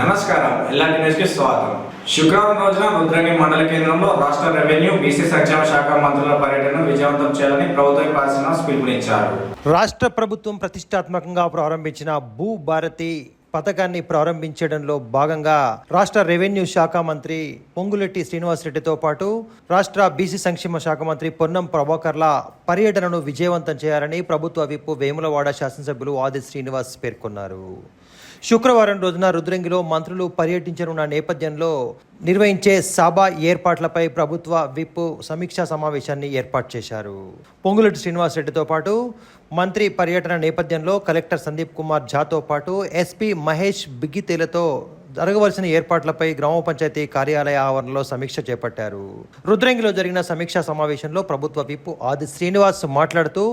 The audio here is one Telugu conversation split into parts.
నమస్కారం, ఎల్లాంటి న్యూస్కి స్వాగతం. శుక్రవారం రోజున రుద్రంగి మండల కేంద్రంలో రాష్ట్ర రెవెన్యూ, బీసీ సంక్షేమ శాఖ మంత్రుల పర్యటనను విజయవంతం చేయాలని ప్రభుత్వ శ్రీనివాస్ పిలుపునిచ్చారు. రాష్ట్ర ప్రభుత్వం ప్రతిష్టాత్మకంగా ప్రారంభించిన భూ భారతి పథకాన్ని ప్రారంభించడంలో భాగంగా రాష్ట్ర రెవెన్యూ శాఖ మంత్రి పొంగులేటి శ్రీనివాసరెడ్డితో పాటు రాష్ట్ర బీసీ సంక్షేమ శాఖ మంత్రి పొన్నం ప్రభాకర్ల పర్యటనను విజయవంతం చేయాలని ప్రభుత్వ విప్ వేములవాడ శాసనసభ్యులు ఆది శ్రీనివాస్ పేర్కొన్నారు. శుక్రవారం రోజున రుద్రంగిలో మంత్రులు పర్యటించనున్న నేపథ్యంలో నిర్వహించే సభ ఏర్పాట్లపై ప్రభుత్వ విప్ సమీక్షా సమావేశాన్ని ఏర్పాటు చేశారు. పొంగులేటి శ్రీనివాసరెడ్డితో పాటు మంత్రి పర్యటన నేపథ్యంలో కలెక్టర్ సందీప్ కుమార్ ఝాతో పాటు ఎస్పీ మహేష్ బిగ్గితేలతో జరగవలసిన ఏర్పాట్లపై గ్రామ పంచాయతీ కార్యాలయ ఆవరణలో సమీక్ష చేపట్టారు. రుద్రంగిలో జరిగిన సమీక్షా సమావేశంలో ప్రభుత్వ విప్ ఆది శ్రీనివాస్ మాట్లాడుతూ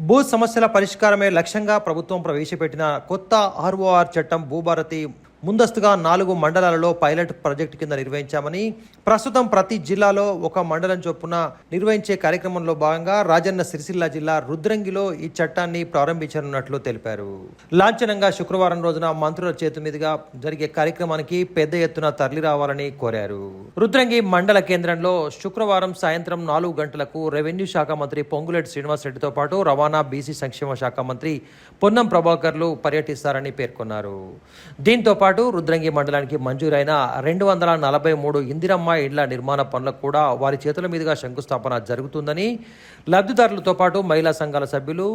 భూ సమస్యల పరిష్కారమే లక్ష్యంగా ప్రభుత్వం ప్రవేశపెట్టిన కొత్త ఆర్ఓఆర్ చట్టం భూభారతి ముందస్తుగా 4 మండలాలలో పైలట్ ప్రాజెక్టు కింద నిర్వహించామని, ప్రస్తుతం ప్రతి జిల్లాలో ఒక మండలం చొప్పున నిర్వహించే కార్యక్రమంలో భాగంగా రాజన్న సిరిసిల్ల జిల్లా రుద్రంగిలో ఈ చట్టాన్ని ప్రారంభించనున్నట్లు తెలిపారు. లాంఛనంగా శుక్రవారం రోజున మంత్రుల చేతి మీదుగా జరిగే కార్యక్రమానికి పెద్ద ఎత్తున తరలిరావాలని కోరారు. రుద్రంగి మండల కేంద్రంలో శుక్రవారం సాయంత్రం 4 గంటలకు రెవెన్యూ శాఖ మంత్రి పొంగులేటి శ్రీనివాసరెడ్డితో పాటు రవాణా, బీసీ సంక్షేమ శాఖ మంత్రి పొన్నం ప్రభాకర్లు పర్యటిస్తారని పేర్కొన్నారు. దీంతో పాటు రుద్రంగి మండలానికి మంజూరైన 243 ఇందిరమ్మ ఇళ్ల నిర్మాణ పనులకు కూడా వారి చేతుల మీదుగా శంకుస్థాపన జరుగుతుందని, లబ్ధిదారులతో పాటు మహిళా సంఘాల సభ్యులు,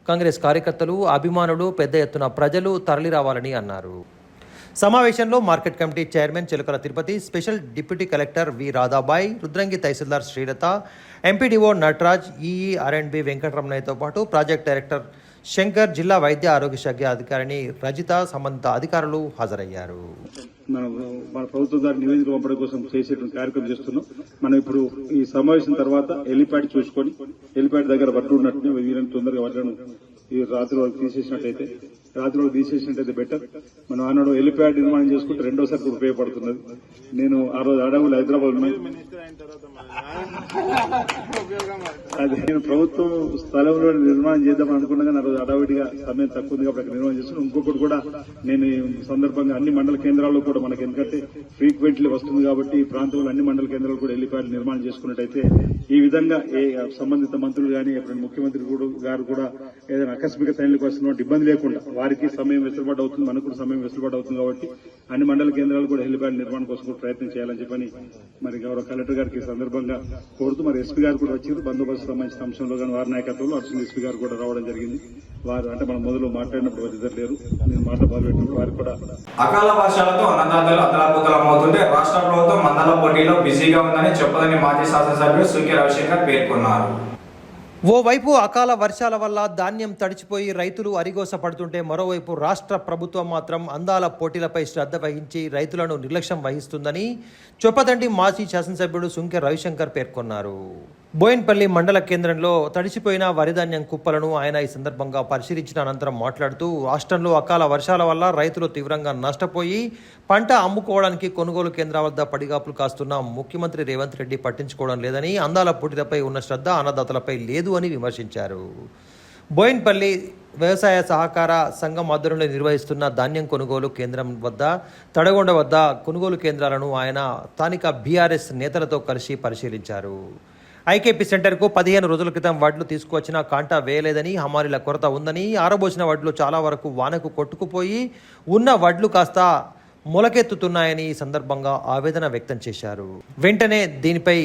కాంగ్రెస్ కార్యకర్తలు, అభిమానులు, పెద్ద ఎత్తున ప్రజలు తరలిరావాలని అన్నారు. సమావేశంలో మార్కెట్ కమిటీ చైర్మన్ చిలకల తిరుపతి, స్పెషల్ డిప్యూటీ కలెక్టర్ వి రాధాబాయ్, రుద్రంగి తహసీల్దార్ శ్రీలత, ఎంపీడీఓ నటరాజ్, ఈఈ ఆర్ఎండ్బి వెంకటరమణయ్యతో పాటు ప్రాజెక్ట్ డైరెక్టర్ శంకర్, జిల్లా వైద్య ఆరోగ్య శాఖ అధికారిని రజిత, సంబంధిత అధికారులు హాజరయ్యారు. మన ప్రభుత్వం ద్వారా నివేదిక పంపడం కోసం చేసేటువంటి కార్యక్రమం చేస్తున్నాం. మనం ఇప్పుడు ఈ సమావేశం తర్వాత హెలిప్యాడ్ చూసుకొని హెలిప్యాడ్ దగ్గర పట్టు ఉన్నట్టు వీళ్ళని తొందరగా వాళ్ళను ఈ రాత్రి వరకు తీసేసినట్టయితే బెటర్. మనం ఆనాడు హెలిప్యాడ్ నిర్మాణం చేసుకుంటే రెండోసారి కూడా ఉపయోగపడుతున్నది. నేను ఆ రోజు అడవులు హైదరాబాద్ ఉన్నాయి, అది నేను ప్రభుత్వం స్థలంలో నిర్మాణం చేద్దామని అనుకున్నా కానీ ఆ రోజు అడవిడిగా సమయం తక్కువ ఉంది కాబట్టి నిర్మాణం చేస్తున్నాను. ఇంకొకటి కూడా నేను ఈ సందర్భంగా అన్ని మండల కేంద్రాల్లో కూడా మనకి ఎందుకంటే ఫ్రీక్వెంట్లీ వస్తుంది కాబట్టి ఈ ప్రాంతంలో అన్ని మండల కేంద్రాలు కూడా హెలిప్యాడ్ నిర్మాణం చేసుకున్నట్టయితే ఈ విధంగా సంబంధిత మంత్రులు కానీ ముఖ్యమంత్రి గారు కూడా ఏదైనా ఆకస్మిక తైలకు వస్తున్నట్టు ఇబ్బంది లేకుండా వారికి సమయం వెసులుబాటు అవుతుంది, మనకు కూడా సమయం వెసులుబాటు అవుతుంది కాబట్టి అన్ని మండల కేంద్రాలు కూడా హెలిప్యాడ్ నిర్మాణం కోసం కూడా ప్రయత్నం చేయాలని చెప్పని మరి గౌరవ కలెక్టర్ గారికి ఈ సందర్భంగా కోరుతూ మరి ఎస్పీ గారు కూడా వచ్చారు. బందోబస్తు సంబంధించిన అంశంలో కానీ వారి నాయకత్వంలో అర్జున్ ఎస్పీ గారు కూడా రావడం జరిగింది. వారు అంటే మనం మొదలు మాట్లాడినప్పుడు ఇద్దరు లేరు, నేను మాట మొదలుపెట్టినప్పుడు వారికి కూడా అకాల వర్షాలతో అన్నదాతలు అతలాకుతలమవుతుంటే రాష్ట్ర ప్రభుత్వం మండల పోటీలో బిజీగా ఉందని చెప్పదని మాజీ శాసనసభ్యులు సుంకె రవిశంకర్ పేర్కొన్నారు. ఓవైపు అకాల వర్షాల వల్ల ధాన్యం తడిచిపోయి రైతులు అరిగోస పడుతుంటే మరోవైపు రాష్ట్ర ప్రభుత్వం మాత్రం అందాల పోటీలపై శ్రద్ధ వహించి రైతులను నిర్లక్ష్యం వహిస్తుందని చొప్పదండి మాజీ శాసనసభ్యుడు సుంకె రవిశంకర్ పేర్కొన్నారు. బోయిన్పల్లి మండల కేంద్రంలో తడిసిపోయిన వరిధాన్యం కుప్పలను ఆయన ఈ సందర్భంగా పరిశీలించిన అనంతరం మాట్లాడుతూ రాష్ట్రంలో అకాల వర్షాల వల్ల రైతులు తీవ్రంగా నష్టపోయి పంట అమ్ముకోవడానికి కొనుగోలు కేంద్రాల వద్ద పడిగాపులు కాస్తున్న ముఖ్యమంత్రి రేవంత్ రెడ్డి పట్టించుకోవడం లేదని, అందాల పోటీలపై ఉన్న శ్రద్ధ అన్నదాతలపై లేదు అని విమర్శించారు. బోయిన్పల్లి వ్యవసాయ సహకార సంఘం ఆధ్వర్యంలో నిర్వహిస్తున్న ధాన్యం కొనుగోలు కేంద్రం వద్ద, తడగొండ వద్ద కొనుగోలు కేంద్రాలను ఆయన స్థానిక బీఆర్ఎస్ నేతలతో కలిసి పరిశీలించారు. ఐకేపీ సెంటర్కు 15 రోజుల క్రితం వడ్లు తీసుకువచ్చిన కాంటా వేయలేదని, హమారీల కొరత ఉందని, ఆరబోసిన వడ్లు చాలా వరకు వానకు కొట్టుకుపోయి ఉన్న వడ్లు కాస్త మొలకెత్తుతున్నాయని ఈ సందర్భంగా ఆవేదన వ్యక్తం చేశారు. వెంటనే దీనిపై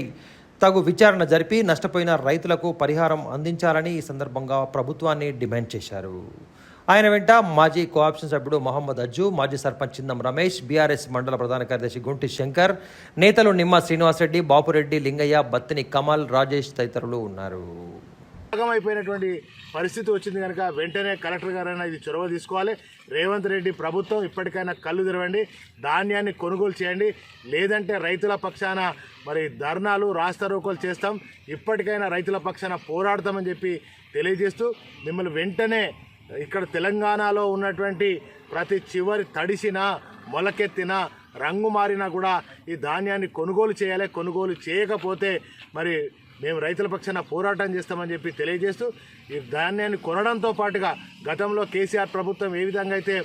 తగు విచారణ జరిపి నష్టపోయిన రైతులకు పరిహారం అందించాలని ఈ సందర్భంగా ప్రభుత్వాన్ని డిమాండ్ చేశారు. ఆయన వెంట మాజీ కోఆప్షన్ సభ్యుడు మహమ్మద్ అజ్జు, మాజీ సర్పంచ్ చిందం రమేష్, బీఆర్ఎస్ మండల ప్రధాన కార్యదర్శి గుంటి శంకర్, నేతలు నిమ్మ శ్రీనివాసరెడ్డి, బాపురెడ్డి, లింగయ్య, బత్తిని కమల్, రాజేష్ తదితరులు ఉన్నారు. అయిపోయినటువంటి పరిస్థితి వచ్చింది కనుక వెంటనే కలెక్టర్ గారైనా ఇది చొరవ తీసుకోవాలి. రేవంత్ రెడ్డి ప్రభుత్వం ఇప్పటికైనా కళ్ళు తెరవండి, ధాన్యాన్ని కొనుగోలు చేయండి, లేదంటే రైతుల పక్షాన మరి ధర్నాలు, రాస్తారోకోలు చేస్తాం, ఇప్పటికైనా రైతుల పక్షాన పోరాడతామని చెప్పి తెలియజేస్తూ మిమ్మల్ని వెంటనే ఇక్కడ తెలంగాణలో ఉన్నటువంటి ప్రతి చివరి తడిసిన, మొలకెత్తిన, రంగు మారినా కూడా ఈ ధాన్యాన్ని కొనుగోలు చేయాలి. కొనుగోలు చేయకపోతే మరి మేము రైతుల పక్షాన పోరాటం చేస్తామని చెప్పి తెలియజేస్తూ ఈ ధాన్యాన్ని కొనడంతో పాటుగా గతంలో కేసీఆర్ ప్రభుత్వం ఏ విధంగా అయితే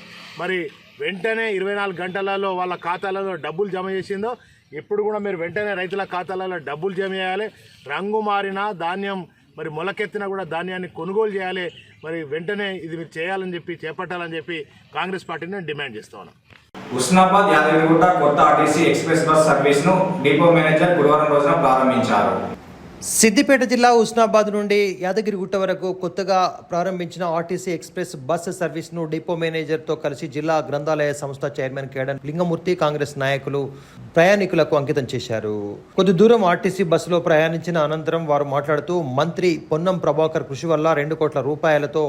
మరి వెంటనే 24 గంటలలో వాళ్ళ ఖాతాలలో డబ్బులు జమ చేసిందో ఇప్పుడు కూడా మీరు వెంటనే రైతుల ఖాతాలలో డబ్బులు జమ చేయాలి. రంగు మారిన ధాన్యం మరి మొలకెత్తినా కూడా ధాన్యాన్ని కొనుగోలు చేయాలి. మరి వెంటనే ఇది మీరు చేయాలని చెప్పి చేపట్టాలని చెప్పి కాంగ్రెస్ పార్టీని డిమాండ్ చేస్తా ఉన్నాం. హుస్నాబాద్ యాదగిరిగుట్ట కొత్త ఆర్టీసీ ఎక్స్ప్రెస్ బస్ సర్వీస్ ను డిపో మేనేజర్ గురువారం రోజున ప్రారంభించారు. సిద్దిపేట జిల్లా హుస్నాబాద్ నుండి యాదగిరిగుట్ట వరకు కొత్తగా ప్రారంభించిన ఆర్టీసీ ఎక్స్ప్రెస్ బస్సు సర్వీస్ను డిపో మేనేజర్తో కలిసి జిల్లా గ్రంథాలయ సంస్థ చైర్మన్ కేడన్ లింగమూర్తి కాంగ్రెస్ నాయకులు ప్రయాణికులకు అంకితం చేశారు. కొద్ది దూరం ఆర్టీసీ బస్సులో ప్రయాణించిన అనంతరం వారు మాట్లాడుతూ మంత్రి పొన్నం ప్రభాకర్ కృషి వల్ల 2 కోట్ల రూపాయలతో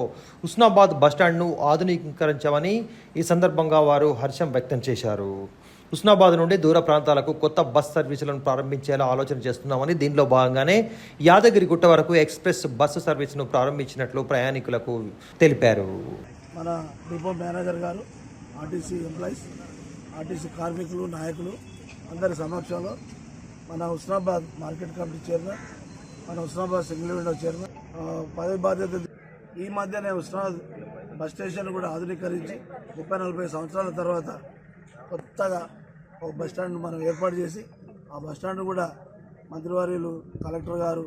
హుస్నాబాద్ బస్టాండ్ను ఆధునీకరించామని ఈ సందర్భంగా వారు హర్షం వ్యక్తం చేశారు. హుస్నాబాద్ నుండి దూర ప్రాంతాలకు కొత్త బస్ సర్వీసులను ప్రారంభించేలా ఆలోచన చేస్తున్నామని, దీనిలో భాగంగానే యాదగిరిగుట్ట వరకు ఎక్స్ప్రెస్ బస్సు సర్వీసును ప్రారంభించినట్లు ప్రయాణికులకు తెలిపారు. మన డిపో మేనేజర్ గారు, ఆర్టీసీ ఎంప్లాయీస్, ఆర్టీసీ కార్మికులు, నాయకులు అందరి సమక్షంలో మన హుస్నాబాద్ మార్కెట్ కమిటీ చైర్మన్, మన హుస్నాబాద్ సింగిల్ విండో చైర్మన్ పదవి బాధ్యత ఈ మధ్యనే హుస్నాబాద్ బస్ స్టేషన్ కూడా ఆధునీకరించి 30-40 సంవత్సరాల తర్వాత కొత్తగా ఒక బస్టాండ్ మనం ఏర్పాటు చేసి ఆ బస్టాండ్ కూడా మంత్రివర్యులు, కలెక్టర్ గారు,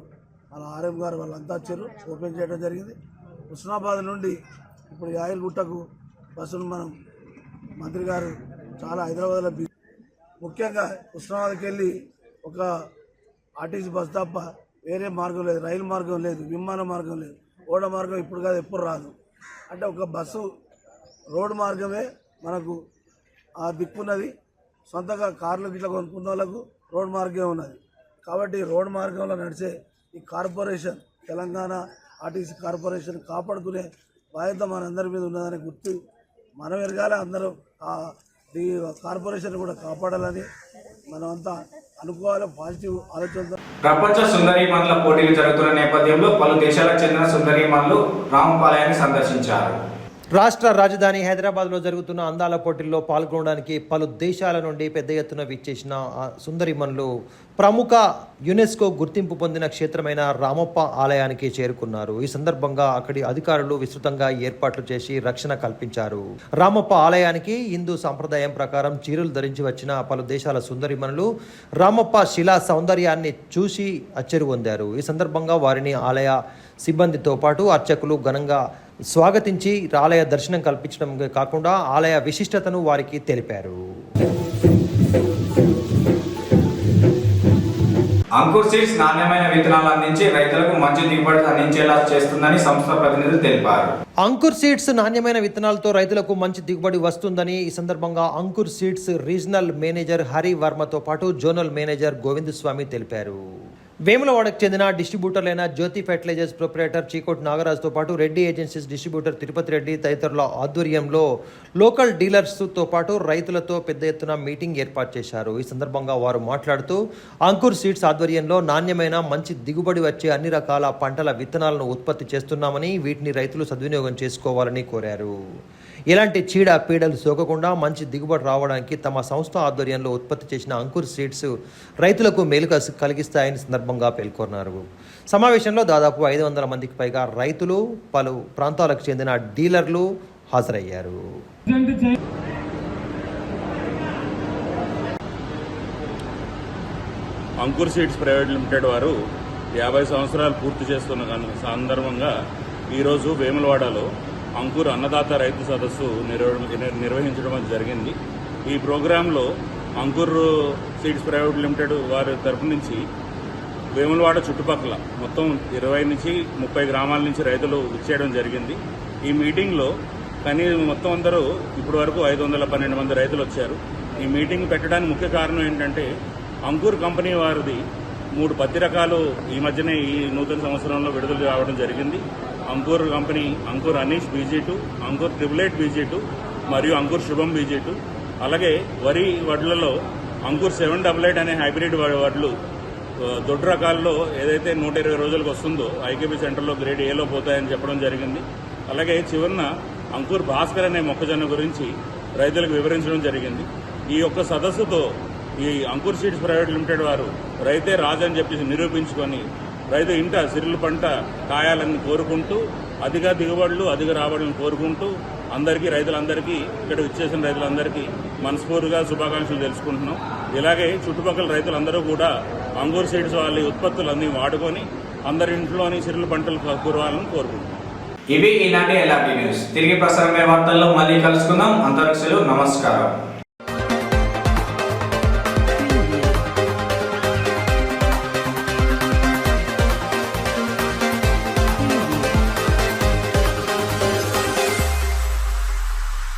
మన ఆర్ఎం గారు వాళ్ళంతా వచ్చారు, ఓపెన్ చేయడం జరిగింది. హుస్నాబాద్ నుండి ఇప్పుడు యాదగిరిగుట్టకు బస్సును మనం మంత్రి గారు చాలా హైదరాబాద్లో ముఖ్యంగా హుస్నాబాద్కి వెళ్ళి ఒక ఆర్టీసీ బస్ తప్ప వేరే మార్గం లేదు, రైలు మార్గం లేదు, విమాన మార్గం లేదు, ఓడ మార్గం ఇప్పుడు కాదు ఎప్పుడు రాదు. అంటే ఒక బస్సు రోడ్డు మార్గమే మనకు ఆ దిక్కున్నది. సొంతగా కార్లు గిట్లా కొనుక్కున్న వాళ్ళకు రోడ్ మార్గం ఉన్నది. కాబట్టి రోడ్ మార్గంలో నడిచే ఈ కార్పొరేషన్, తెలంగాణ ఆర్టీసీ కార్పొరేషన్ కాపాడుకునే బాధ్యత మనందరి మీద ఉన్నదని గుర్తు మనం ఎరగాలి. అందరూ ఈ కార్పొరేషన్ కూడా కాపాడాలని మనమంతా అనుకోవాలి. పాజిటివ్ ఆలోచనతో ప్రపంచ సుందరీమణుల పోటీలు జరుగుతున్న నేపథ్యంలో పలు దేశాలకు చెందిన సుందరీమణులు రామపాలయాన్ని సందర్శించారు. రాష్ట్ర రాజధాని హైదరాబాద్లో జరుగుతున్న అందాల పోటీల్లో పాల్గొనడానికి పలు దేశాల నుండి పెద్ద ఎత్తున విచ్చేసిన సుందరిమణులు ప్రముఖ యునెస్కో గుర్తింపు పొందిన క్షేత్రమైన రామప్ప ఆలయానికి చేరుకున్నారు. ఈ సందర్భంగా అక్కడి అధికారులు విస్తృతంగా ఏర్పాట్లు చేసి రక్షణ కల్పించారు. రామప్ప ఆలయానికి హిందూ సంప్రదాయం ప్రకారం చీరలు ధరించి వచ్చిన పలు దేశాల సుందరిమణులు రామప్ప శిలా సౌందర్యాన్ని చూసి అచ్చెరు పొందారు. ఈ సందర్భంగా వారిని ఆలయ సిబ్బందితో పాటు అర్చకులు ఘనంగా స్వాగతించి ఆలయ దర్శనం కల్పించడం కాకుండా ఆలయ విశిష్టతను వారికి తెలిపారు. అంకుర్ సీడ్స్ నాణ్యమైన విత్తనాలు అందించి రైతులకు మంచి దిగుబడి అందించేలా చేస్తుందని సంస్థ ప్రతినిధులు తెలిపారు. అంకుర్ సీడ్స్ నాణ్యమైన విత్తనాలతో రైతులకు మంచి దిగుబడి వస్తుందని ఈ సందర్భంగా Ankur seeds regional manager Hari వర్మతో పాటు జోనల్ మేనేజర్ గోవింద్ స్వామి తెలిపారు. వేములవాడకు చెందిన డిస్ట్రిబ్యూటర్లైన జ్యోతి ఫెర్టిలైజర్స్ ప్రొప్రైటర్ చీకోట్ నాగరాజ్తో పాటు రెడ్డి ఏజెన్సీస్ డిస్ట్రిబ్యూటర్ తిరుపతి రెడ్డి తదితరుల ఆధ్వర్యంలో లోకల్ డీలర్స్తో పాటు రైతులతో పెద్ద ఎత్తున మీటింగ్ ఏర్పాటు చేశారు. ఈ సందర్భంగా వారు మాట్లాడుతూ అంకుర్ సీడ్స్ ఆధ్వర్యంలో నాణ్యమైన మంచి దిగుబడి వచ్చే అన్ని రకాల పంటల విత్తనాలను ఉత్పత్తి చేస్తున్నామని, వీటిని రైతులు సద్వినియోగం చేసుకోవాలని కోరారు. ఎలాంటి చీడ పీడలు సోకకుండా మంచి దిగుబడి రావడానికి తమ సంస్థ ఆధ్వర్యంలో ఉత్పత్తి చేసిన అంకుర్ సీడ్స్ రైతులకు మేలు కలిగిస్తాయని సందర్భంగా పేర్కొన్నారు. సమావేశంలో దాదాపు 500 మందికి పైగా రైతులు, పలు ప్రాంతాలకు చెందిన డీలర్లు హాజరయ్యారు. అంకుర్ సీడ్స్ ప్రైవేట్ లిమిటెడ్ వారు 50 సంవత్సరాలు పూర్తి చేస్తున్న సందర్భంగా ఈరోజు వేములవాడలో అంకుర్ అన్నదాత రైతు సదస్సు నిర్వహించడం జరిగింది. ఈ ప్రోగ్రాంలో అంకుర్ సీడ్స్ ప్రైవేట్ లిమిటెడ్ వారి తరఫు నుంచి వేములవాడ చుట్టుపక్కల మొత్తం 20 నుంచి 30 గ్రామాల నుంచి రైతులు ఇచ్చేయడం జరిగింది. ఈ మీటింగ్లో మొత్తం అందరూ ఇప్పటి వరకు 512 మంది రైతులు వచ్చారు. ఈ మీటింగ్ పెట్టడానికి ముఖ్య కారణం ఏంటంటే అంకుర్ కంపెనీ వారిది 3 పత్తి రకాలు ఈ మధ్యనే ఈ నూతన సంవత్సరంలో విడుదల కావడం జరిగింది. Ankur company Ankur Anish BG2, Ankur 888 BG2 మరియు అంకుర్ శుభం BG2. అలాగే వరి వడ్లలో అంకుర్ 788 అనే హైబ్రిడ్ వడ్లు దొడ్డు రకాల్లో ఏదైతే 120 రోజులకు వస్తుందో ఐకేపీ సెంటర్లో గ్రేడ్ ఏలో పోతాయని చెప్పడం జరిగింది. అలాగే చివరిన అంకుర్ భాస్కర్ అనే మొక్కజొన్న గురించి రైతులకు వివరించడం జరిగింది. ఈ యొక్క సదస్సుతో ఈ అంకుర్ సీడ్స్ ప్రైవేట్ లిమిటెడ్ వారు రైతే రాజని చెప్పి నిరూపించుకొని రైతు ఇంట సిరుల పంట కాయాలని కోరుకుంటూ అధిక దిగుబడులు అధిక రాబడులను కోరుకుంటూ అందరికీ రైతులందరికీ ఇక్కడ ఇచ్చేసిన రైతులందరికీ మనస్ఫూర్తిగా శుభాకాంక్షలు తెలుసుకుంటున్నాం. ఇలాగే చుట్టుపక్కల రైతులందరూ కూడా అంగూర్ సీడ్స్ వాళ్ళ ఉత్పత్తులన్నీ వాడుకొని అందరి ఇంట్లోని సిరుల పంటలు కురవాలని కోరుకుంటున్నాం. ఇవి ఈనాటి ఎల్ఆర్టీ న్యూస్. తిరిగి ప్రసారమే వార్తల్లో మళ్ళీ కలుసుకుందాం. అంతవరకు సెలవు. నమస్కారం.